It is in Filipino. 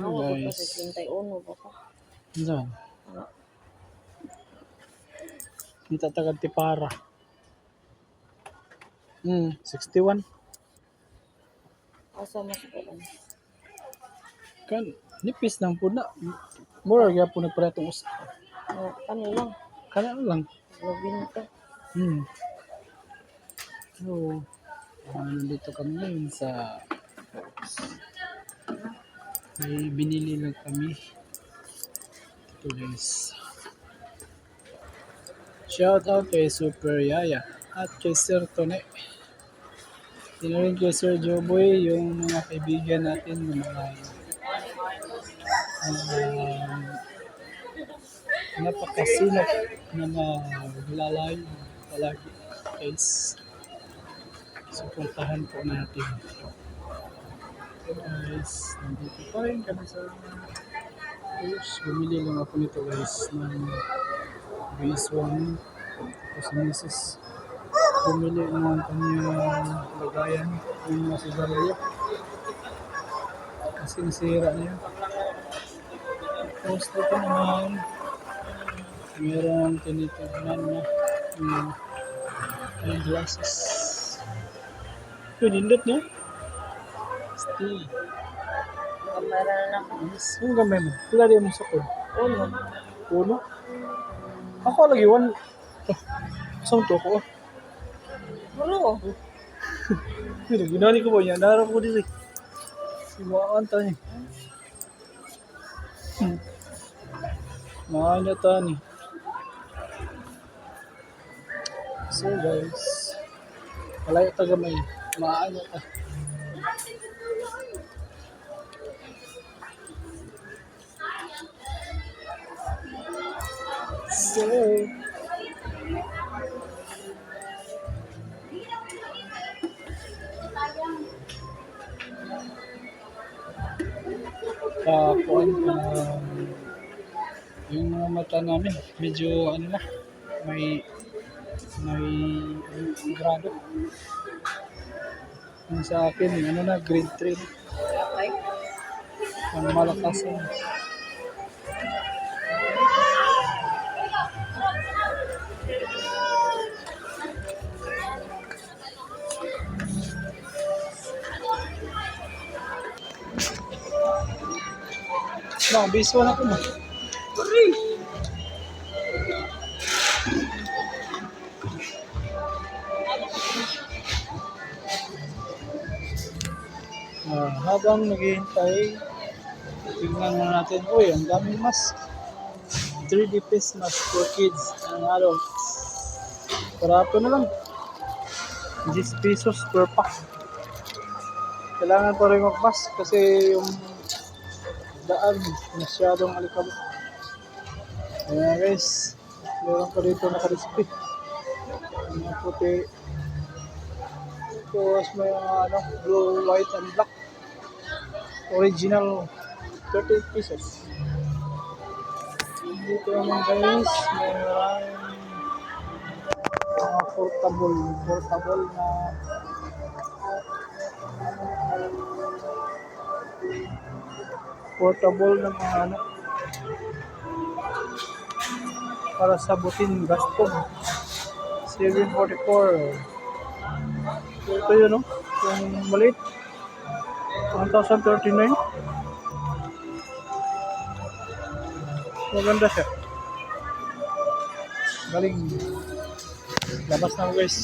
Ako ko pa guys. 61 ba ka? Saan? Ano? Kita taga Tipara. 61. Asa mas ko lang. Kan nipis lang po na. Mura gyapon nagparetong usa. Ano lang, Kana lang. nabinta. Hmm. So, nandito kami ngayon sa may binili lang kami. Ito guys. Shout out kay Super Yaya at kay Sir Tone. Sino rin kay Sir Joboy, yung mga kaibigan natin, yung mga napakasinop na maglalayo palagi guys. Suportahan po natin. So guys, nandito pa rin kami sa bumili lang ako nito guys ng base 1 tapos si Mrs. Bumili ng kanyang lagayan yung mga sigarilyo kasi nasira na yun. Tapos dito naman mayroong tinitignan na yung glasses. Yun, hindot no? Steel. Kamera na ako. Yes. Yung gamay mo. Pila rin mo sa kod. Uno. Uno? Ako lagi, one. Saan to ko? Uno. Pero ginani ko ba yan? Narap ko dito. Siwaan ta niya. Maanya ta ni. So guys. Malayo ta gamay. Maanya ta. So, yung mga mata namin medyo ano na may grado. Yung sa akin ano na grade 3 na. Okay. Ang malakas na. Base 1 ako mo. Habang naghihintay, tignan muna natin. Uy, ang daming mask. 3D face mask for kids and adults. Barato na lang. 10 pesos per pack. Kailangan pa rin mag-mask kasi yung daan masyadong alikabok. Ayan guys, meron pa dito naka-display. Mga puti. Tapos may mga blue, white, and black. Original 30 pesos. Dito naman guys, may maraming mga portable na mga para sabutin gasto. 744. So, ito yun, no? Yung maliit. 1,039. Maganda siya. Galing. Labas na guys.